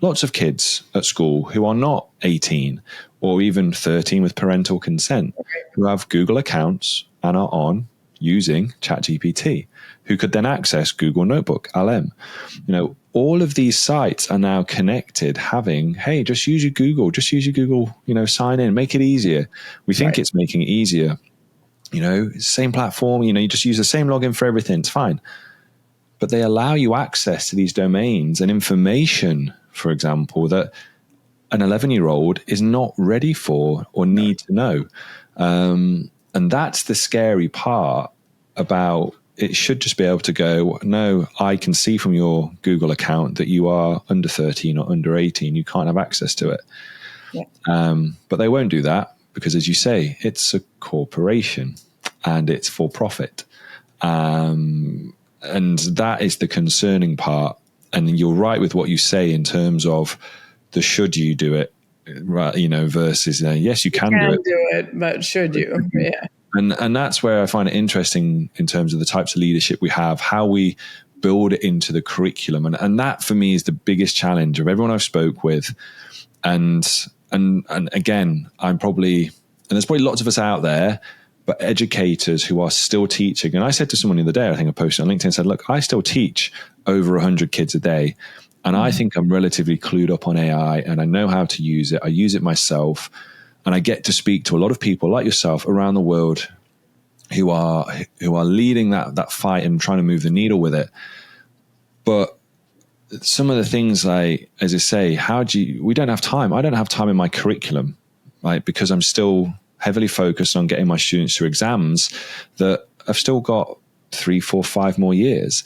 lots of kids at school who are not 18 or even 13 with parental consent who have Google accounts and are on using ChatGPT, who could then access Google Notebook LM. All of these sites are now connected, having, hey, just use your Google, sign in, make it easier. We think it's making it easier. Same platform, you just use the same login for everything. It's fine. But they allow you access to these domains and information, for example, that an 11-year-old is not ready for or need to know. And that's the scary part about it. Should just be able to go, no, I can see from your Google account that you are under 13 or under 18. You can't have access to it. Yeah. But they won't do that because, as you say, it's a corporation and it's for profit. And that is the concerning part. And you're right with what you say in terms of the should you do it, right? Versus yes, you can do it, but should you? Yeah. And that's where I find it interesting in terms of the types of leadership we have, how we build it into the curriculum. And that for me is the biggest challenge of everyone I've spoke with. And again, there's probably lots of us out there, but educators who are still teaching. And I said to someone the other day, I think I posted on LinkedIn, said, look, I still teach over 100 kids a day. And I think I'm relatively clued up on AI and I know how to use it. I use it myself. And I get to speak to a lot of people like yourself around the world who are leading that fight and trying to move the needle with it. But some of the things as I say, we don't have time. I don't have time in my curriculum, right? Because I'm still heavily focused on getting my students through exams that I've still got 3, 4, 5 more years,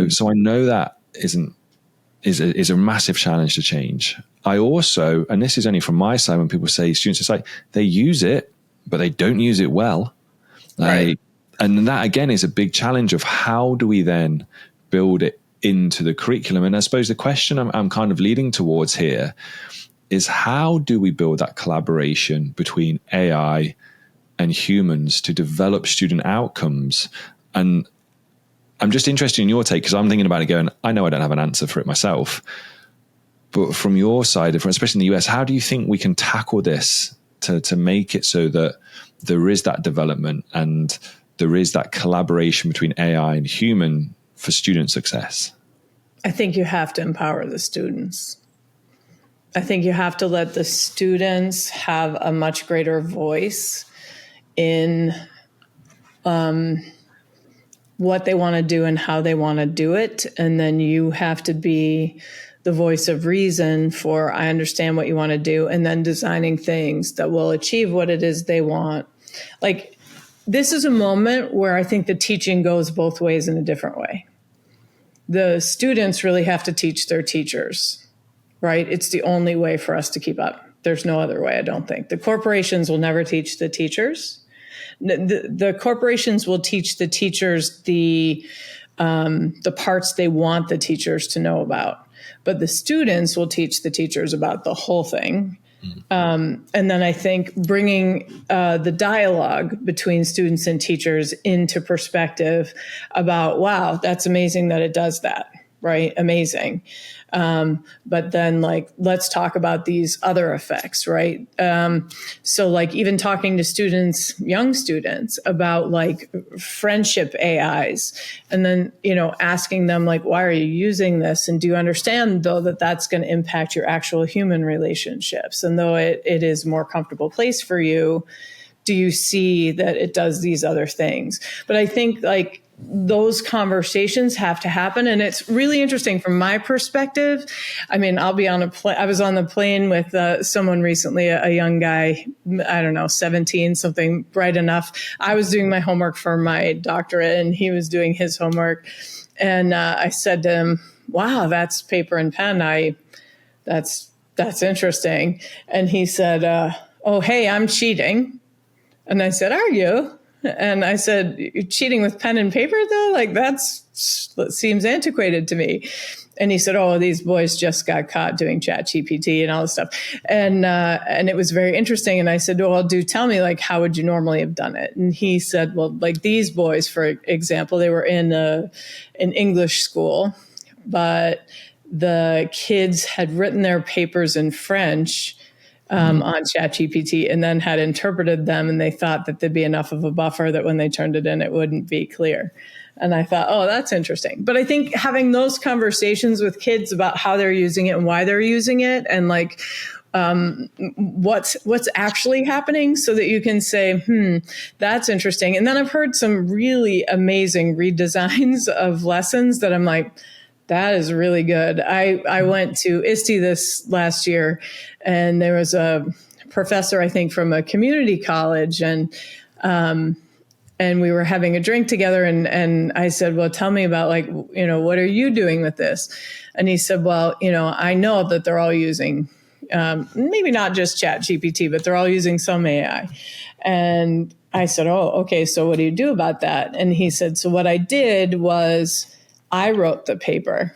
so I know that is a massive challenge to change. I also, and this is only from my side, when people say students, it's like they use it, but they don't use it well. Right. And that again is a big challenge of how do we then build it into the curriculum? And I suppose the question I'm kind of leading towards here is how do we build that collaboration between AI and humans to develop student outcomes? And I'm just interested in your take because I'm thinking about it going, I know I don't have an answer for it myself. But from your side, especially in the US, how do you think we can tackle this to make it so that there is that development and there is that collaboration between AI and human for student success? I think you have to empower the students. I think you have to let the students have a much greater voice in what they want to do and how they want to do it. And then you have to be the voice of reason for, I understand what you want to do, and then designing things that will achieve what it is they want. Like, this is a moment where I think the teaching goes both ways in a different way. The students really have to teach their teachers, right? It's the only way for us to keep up. There's no other way, I don't think. The corporations will never teach the teachers. The corporations will teach the teachers the parts they want the teachers to know about, but the students will teach the teachers about the whole thing. And then I think bringing the dialogue between students and teachers into perspective about, wow, that's amazing that it does that, right? Amazing. But then, like, let's talk about these other effects, right? So like even talking to students, young students, about like friendship AIs, and then, asking them like, why are you using this? And do you understand though that that's going to impact your actual human relationships? And though it is a more comfortable place for you, do you see that it does these other things? But I think like those conversations have to happen. And it's really interesting from my perspective. I mean, I'll be on a plane. I was on the plane with someone recently, a young guy, I don't know, 17, something bright enough. I was doing my homework for my doctorate and he was doing his homework. And I said to him, wow, that's paper and pen. That's interesting. And he said, oh, hey, I'm cheating. And I said, are you? And I said, you're cheating with pen and paper, though? Like, that seems antiquated to me. And he said, oh, these boys just got caught doing ChatGPT and all this stuff. And it was very interesting. And I said, well, do tell me, like, how would you normally have done it? And he said, well, like these boys, for example, they were in an English school, but the kids had written their papers in French on ChatGPT and then had interpreted them, and they thought that there'd be enough of a buffer that when they turned it in, it wouldn't be clear. And I thought, oh, that's interesting. But I think having those conversations with kids about how they're using it and why they're using it, and like what's actually happening, so that you can say, that's interesting. And then I've heard some really amazing redesigns of lessons that I'm like, that is really good. I went to ISTE this last year, and there was a professor, I think, from a community college, and we were having a drink together, and I said, well, tell me about, like, what are you doing with this? And he said, well, I know that they're all using, maybe not just ChatGPT, but they're all using some AI. And I said, oh, okay, so what do you do about that? And he said, so what I did was I wrote the paper,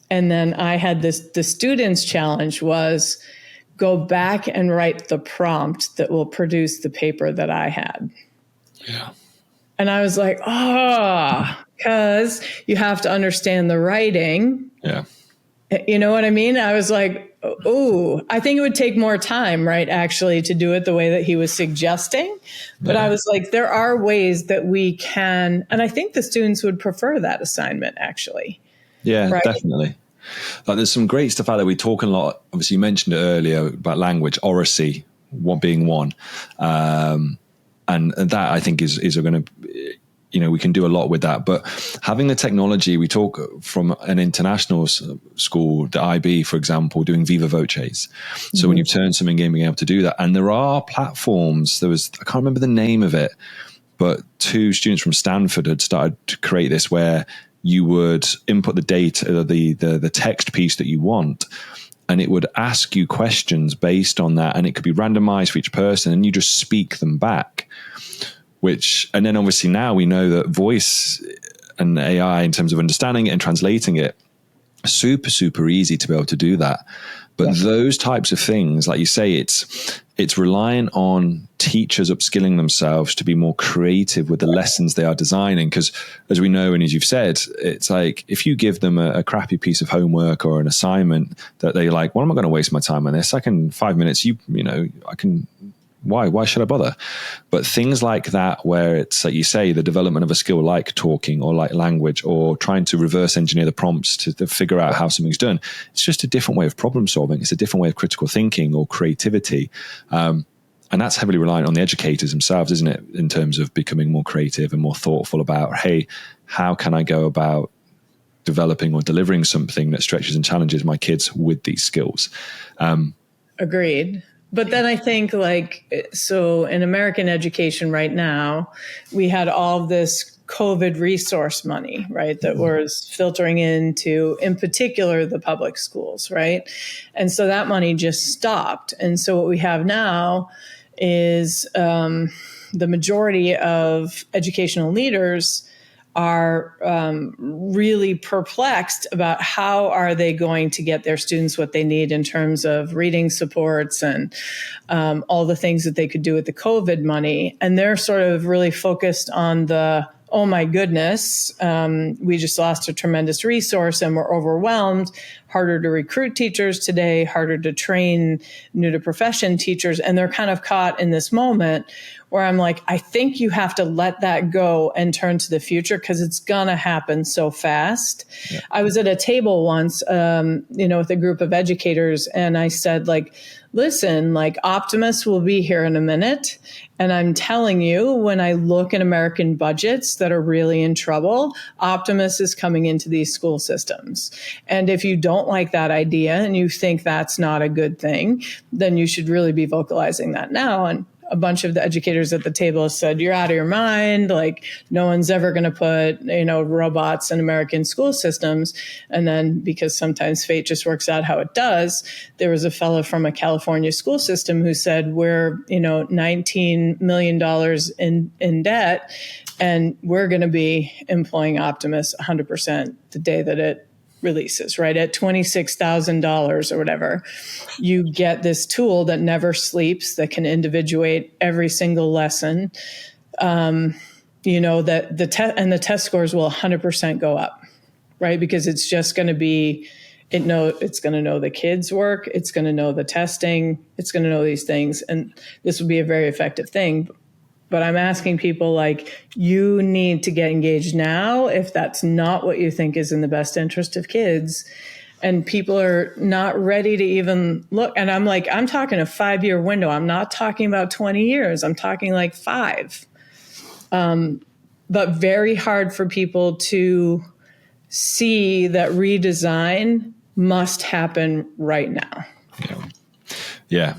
and then I had the students' challenge was go back and write the prompt that will produce the paper that I had. Yeah. And I was like, because you have to understand the writing. Yeah. You know what I mean? I was like, I think it would take more time, right, actually, to do it the way that he was suggesting. But I was like, there are ways that we can, and I think the students would prefer that assignment, actually. Yeah, right? Definitely. Like, there's some great stuff out there. We talk a lot, obviously you mentioned it earlier about language, oracy, being one. And that, I think, is going to, we can do a lot with that. But having the technology, we talk from an international school, the IB, for example, doing Viva Voces. So when you've turned something in, being able to do that. And there are platforms, I can't remember the name of it, but 2 students from Stanford had started to create this where you would input the data, the text piece that you want, and it would ask you questions based on that. And it could be randomized for each person, and you just speak them back. And then obviously now we know that voice and AI, in terms of understanding it and translating it, super, super easy to be able to do that. But those types of things, like you say, it's reliant on teachers upskilling themselves to be more creative with the lessons they are designing. Because as we know, and as you've said, it's like, if you give them a crappy piece of homework or an assignment that they're like, well, I'm not going to waste my time on this. 5 minutes, I can Why should I bother? But things like that, where it's like you say, the development of a skill like talking or like language or trying to reverse engineer the prompts to figure out how something's done, it's just a different way of problem solving. It's a different way of critical thinking or creativity. And that's heavily reliant on the educators themselves, isn't it? In terms of becoming more creative and more thoughtful about, hey, how can I go about developing or delivering something that stretches and challenges my kids with these skills? Agreed. But then I think so in American education right now, we had all of this COVID resource money, right, that was filtering into, in particular, the public schools, right? And so that money just stopped. And so what we have now is the majority of educational leaders are really perplexed about how are they going to get their students what they need in terms of reading supports and all the things that they could do with the COVID money. And they're sort of really focused on oh my goodness, we just lost a tremendous resource and we're overwhelmed, harder to recruit teachers today, harder to train new to profession teachers. And they're kind of caught in this moment where I'm like, I think you have to let that go and turn to the future because it's going to happen so fast. Yeah. I was at a table once, with a group of educators, and I said, listen, Optimus will be here in a minute. And I'm telling you, when I look at American budgets that are really in trouble, Optimus is coming into these school systems. And if you don't like that idea and you think that's not a good thing, then you should really be vocalizing that now. And a bunch of the educators at the table said, you're out of your mind. No one's ever going to put, robots in American school systems. And then because sometimes fate just works out how it does, there was a fellow from a California school system who said, we're, $19 million in debt, and we're going to be employing Optimus 100% the day that it releases, right? At $26,000 or whatever, you get this tool that never sleeps, that can individuate every single lesson. That the test scores will 100% go up, right? Because it's just going to be, it's going to know the kids' work, it's going to know the testing, it's going to know these things, and this will be a very effective thing. But I'm asking people you need to get engaged now if that's not what you think is in the best interest of kids. And people are not ready to even look. And I'm I'm talking a 5-year window. I'm not talking about 20 years. I'm talking 5. But very hard for people to see that redesign must happen right now. Yeah,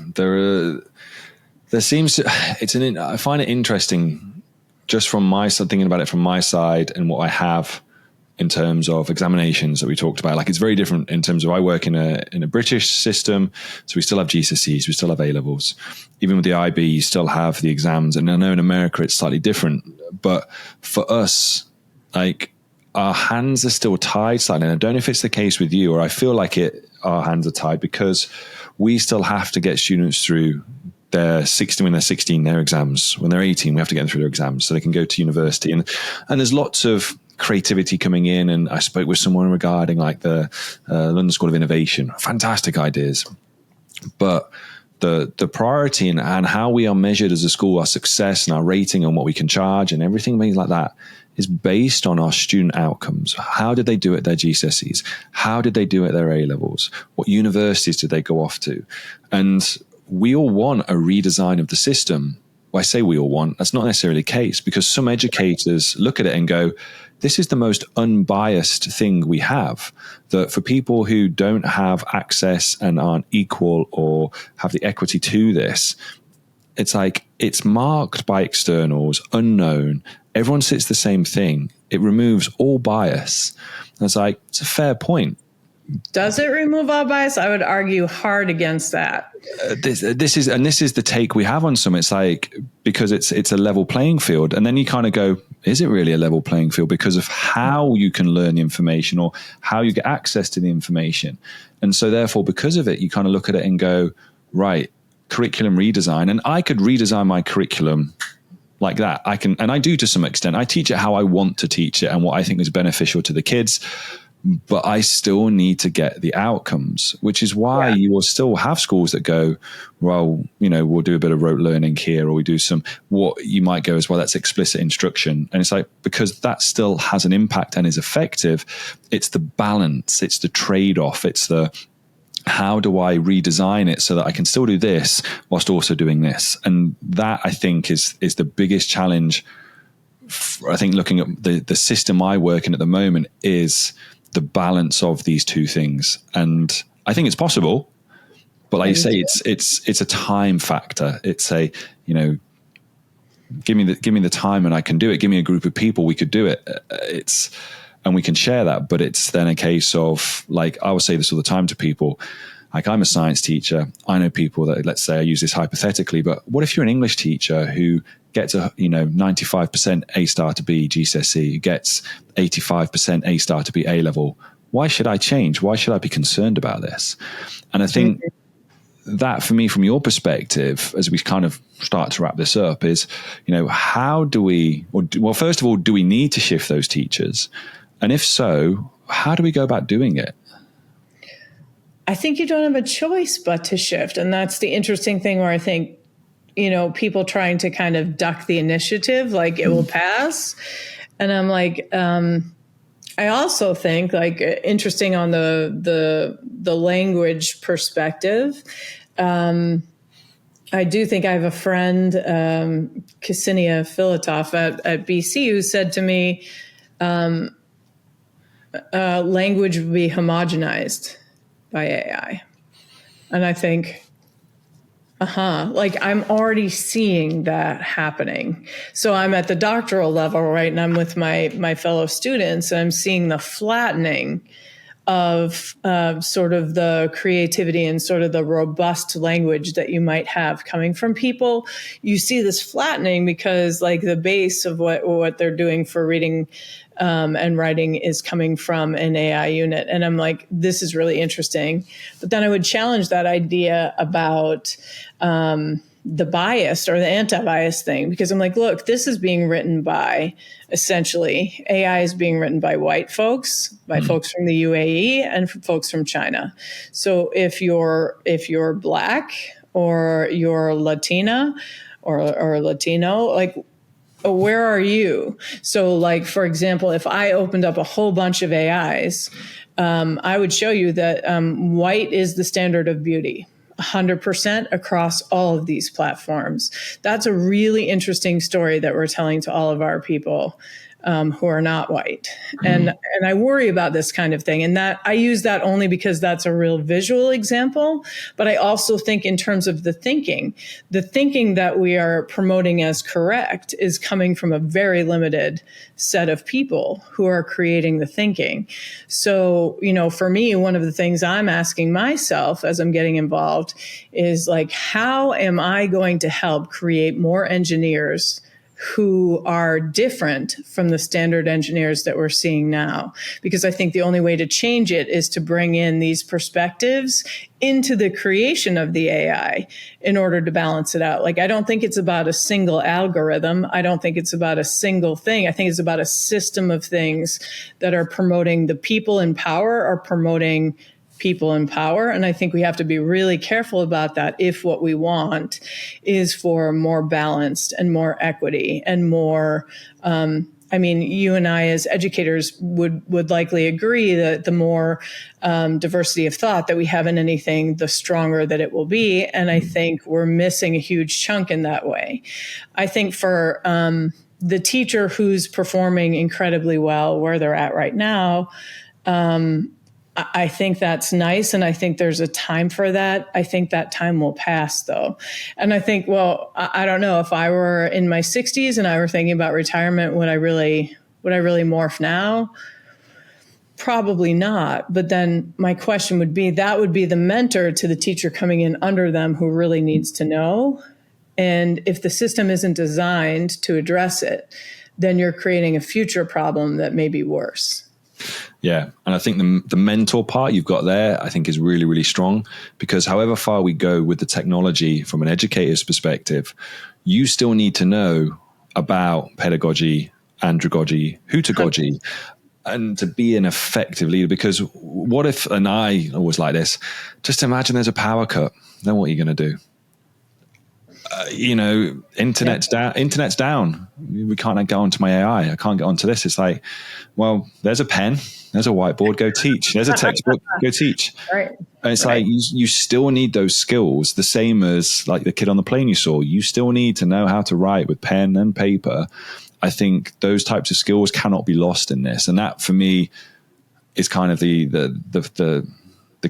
there seems to, I find it interesting just from my side, thinking about it from my side and what I have in terms of examinations that we talked about. It's very different in terms of, I work in a British system. So we still have GCSEs, we still have A-levels. Even with the IB, you still have the exams. And I know in America, it's slightly different. But for us, our hands are still tied slightly. And I don't know if it's the case with you, or I feel our hands are tied because we still have to get students through when they're 16, their exams. When they're 18, we have to get them through their exams so they can go to university. And there's lots of creativity coming in. And I spoke with someone regarding the London School of Innovation. Fantastic ideas. But the priority and how we are measured as a school, our success and our rating and what we can charge and everything like that is based on our student outcomes. How did they do at their GCSEs? How did they do at their A-levels? What universities did they go off to? And we all want a redesign of the system. Well, I say we all want, that's not necessarily the case, because some educators look at it and go, this is the most unbiased thing we have, that for people who don't have access and aren't equal or have the equity to this, it's marked by externals, unknown. Everyone sits the same thing. It removes all bias. And it's a fair point. Does it remove all bias? I would argue hard against that. This is the take we have on some. It's because it's a level playing field, and then you kind of go, is it really a level playing field because of how you can learn the information or how you get access to the information? And so therefore, because of it, you kind of look at it and go, right, curriculum redesign. And I could redesign my curriculum like that. I can, and I do to some extent. I teach it how I want to teach it and what I think is beneficial to the kids. but I still need to get the outcomes, which is why you will still have schools that go, well, we'll do a bit of rote learning here, or we do some, what you might go as, well, that's explicit instruction. And it's like, because that still has an impact and is effective, it's the balance, it's the trade-off, it's the, how do I redesign it so that I can still do this whilst also doing this? And that, I think, is the biggest challenge. I think looking at the system I work in at the moment is the balance of these two things. And I think it's possible, but like you say, it's a time factor. It's a, give me the time and I can do it. Give me a group of people, we could do it. And we can share that. But it's then a case of, like, I will say this all the time to people. Like, I'm a science teacher. I know people that, let's say, I use this hypothetically, but what if you're an English teacher who gets a 95% A star to B GCSE, gets 85% A star to be A level? Why should I change? Why should I be concerned about this? And I think that, for me, from your perspective, as we kind of start to wrap this up, is, how do we, well, first of all, do we need to shift those teachers? And if so, how do we go about doing it? I think you don't have a choice but to shift. And that's the interesting thing, where I think, people trying to kind of duck the initiative, like it will pass. And I'm like, I also think, like, interesting on the language perspective. I do think I have a friend, Ksenia Filatov at BC, who said to me, language would be homogenized by AI. And I think, like, I'm already seeing that happening. So I'm at the doctoral level, right? And I'm with my fellow students, and I'm seeing the flattening of sort of the creativity and sort of the robust language that you might have coming from people. You see this flattening because, like, the base of what they're doing for reading and writing is coming from an AI unit. And I'm like, this is really interesting. But then I would challenge that idea about the biased or the anti-bias thing, because I'm like, look, this is being written by, essentially, AI is being written by white folks, by folks from the UAE, and folks from China. So if you're Black, or you're Latina or Latino, like, where are you? So, like, for example, if I opened up a whole bunch of AIs, I would show you that white is the standard of beauty, 100% across all of these platforms. That's a really interesting story that we're telling to all of our people who are not white. And I worry about this kind of thing. And that I use that only because that's a real visual example. But I also think, in terms of the thinking that we are promoting as correct is coming from a very limited set of people who are creating the thinking. So, for me, one of the things I'm asking myself as I'm getting involved is, like, how am I going to help create more engineers who are different from the standard engineers that we're seeing now? Because I think the only way to change it is to bring in these perspectives into the creation of the AI in order to balance it out. Like, I don't think it's about a single algorithm. I don't think it's about a single thing. I think it's about a system of things that are promoting the people in power, are promoting people in power. And I think we have to be really careful about that if what we want is for more balanced and more equity and more, you and I as educators would likely agree that the more diversity of thought that we have in anything, the stronger that it will be. And I think we're missing a huge chunk in that way. I think for the teacher who's performing incredibly well where they're at right now, I think that's nice. And I think there's a time for that. I think that time will pass, though. And I think, well, I don't know, if I were in my 60s and I were thinking about retirement, would I really morph now? Probably not. But then my question would be, that would be the mentor to the teacher coming in under them who really needs to know. And if the system isn't designed to address it, then you're creating a future problem that may be worse. Yeah. And I think the mentor part you've got there, I think, is really, really strong, because however far we go with the technology from an educator's perspective, you still need to know about pedagogy, andragogy, heutagogy. and to be an effective leader. Because what if, and I always like this, just imagine there's a power cut, then what are you going to do? Internet's down. We can't go onto my AI. I can't get onto this. It's like, well, there's a pen, there's a whiteboard, go teach. There's a textbook, go teach. Right. And it's like, you still need those skills, the same as like the kid on the plane you saw. You still need to know how to write with pen and paper. I think those types of skills cannot be lost in this. And that for me is kind of the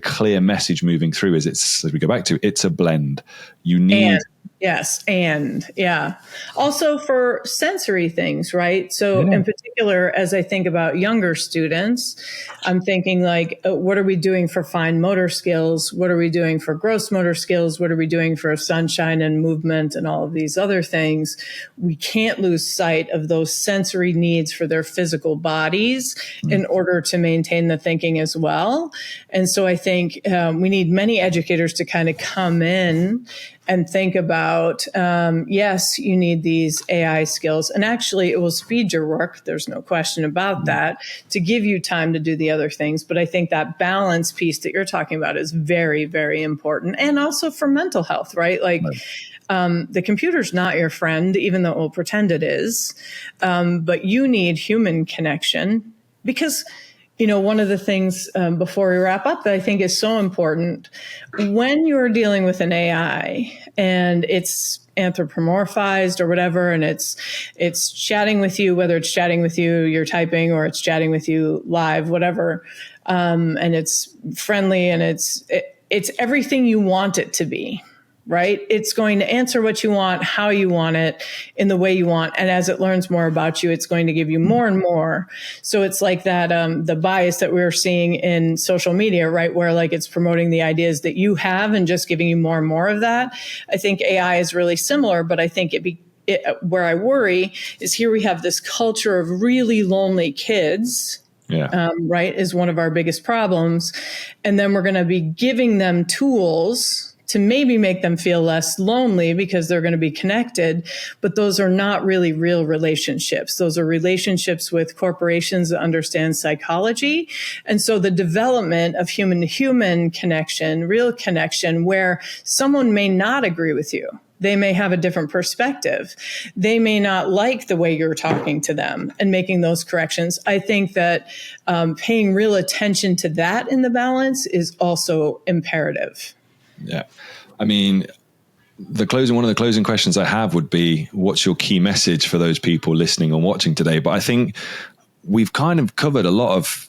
clear message moving through is it's, as we go back to, it's a blend. You need... Yes. And yeah. Also for sensory things, right? So in particular, as I think about younger students, I'm thinking like, what are we doing for fine motor skills? What are we doing for gross motor skills? What are we doing for sunshine and movement and all of these other things? We can't lose sight of those sensory needs for their physical bodies in order to maintain the thinking as well. And so I think we need many educators to kind of come in and think about, yes, you need these AI skills. And actually, it will speed your work. There's no question about that, to give you time to do the other things. But I think that balance piece that you're talking about is very, very important. And also for mental health, right? Like, the computer's not your friend, even though it will pretend it is. But you need human connection because... one of the things before we wrap up that I think is so important, when you're dealing with an AI and it's anthropomorphized or whatever, and it's chatting with you, whether it's chatting with you, you're typing, or it's chatting with you live, whatever, and it's friendly and it's everything you want it to be. Right? It's going to answer what you want, how you want it, in the way you want. And as it learns more about you, it's going to give you more and more. So it's like that, the bias that we're seeing in social media, right? Where like it's promoting the ideas that you have and just giving you more and more of that. I think AI is really similar, but I think where I worry is here we have this culture of really lonely kids. Right, is one of our biggest problems. And then we're going to be giving them tools to maybe make them feel less lonely because they're going to be connected. But those are not really real relationships. Those are relationships with corporations that understand psychology. And so the development of human-to-human connection, real connection, where someone may not agree with you. They may have a different perspective. They may not like the way you're talking to them and making those corrections. I think that paying real attention to that in the balance is also imperative. Yeah. I mean, one of the closing questions I have would be, what's your key message for those people listening and watching today? But I think we've kind of covered a lot of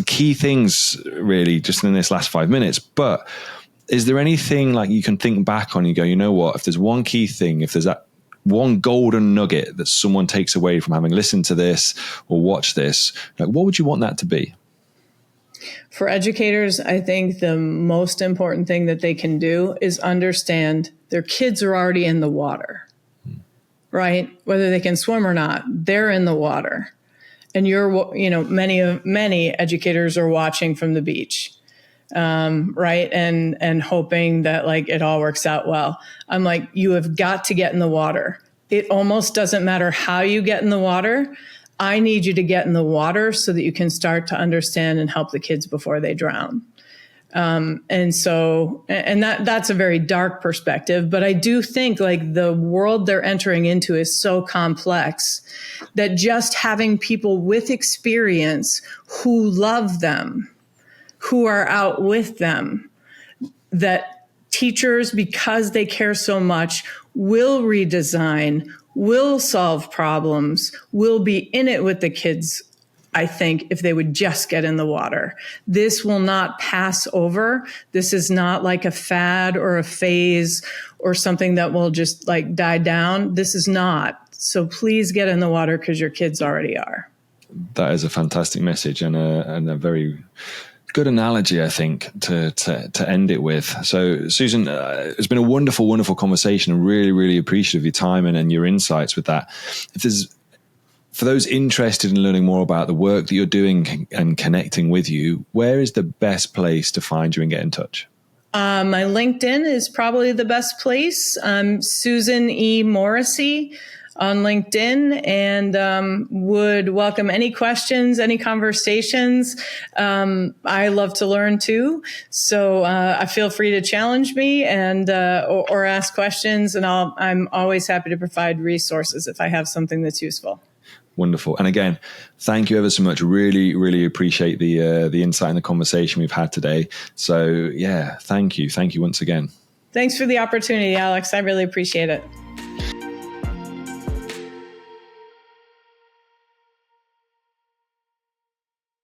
key things really just in this last 5 minutes. But is there anything like you can think back on and you go, you know what, if there's one key thing, if there's that one golden nugget that someone takes away from having listened to this or watched this, like, what would you want that to be? For educators, I think the most important thing that they can do is understand their kids are already in the water, right? Whether they can swim or not, they're in the water. And many educators are watching from the beach, right? And hoping that like it all works out well. I'm like, you have got to get in the water. It almost doesn't matter how you get in the water. I need you to get in the water so that you can start to understand and help the kids before they drown. And that's a very dark perspective, but I do think like the world they're entering into is so complex that just having people with experience who love them, who are out with them, that teachers, because they care so much, will redesign, will solve problems, will be in it with the kids, I think, if they would just get in the water. This will not pass over. This is not like a fad or a phase or something that will just like die down. This is not. So please get in the water because your kids already are. That is a fantastic message and a very good analogy, I think, to end it with. So, Susan, it's been a wonderful, wonderful conversation. I'm really, really appreciative of your time and your insights with that. For those interested in learning more about the work that you're doing and connecting with you, where is the best place to find you and get in touch? My LinkedIn is probably the best place. Susan E. Morrissey. on LinkedIn, and would welcome any questions, any conversations. I love to learn too, so I feel free to challenge me and or ask questions, and I'm always happy to provide resources if I have something that's useful. Wonderful. And again, thank you ever so much. Really, really appreciate the insight and the conversation we've had today. So yeah, thank you. Thank you once again. Thanks for the opportunity, Alex. I really appreciate it.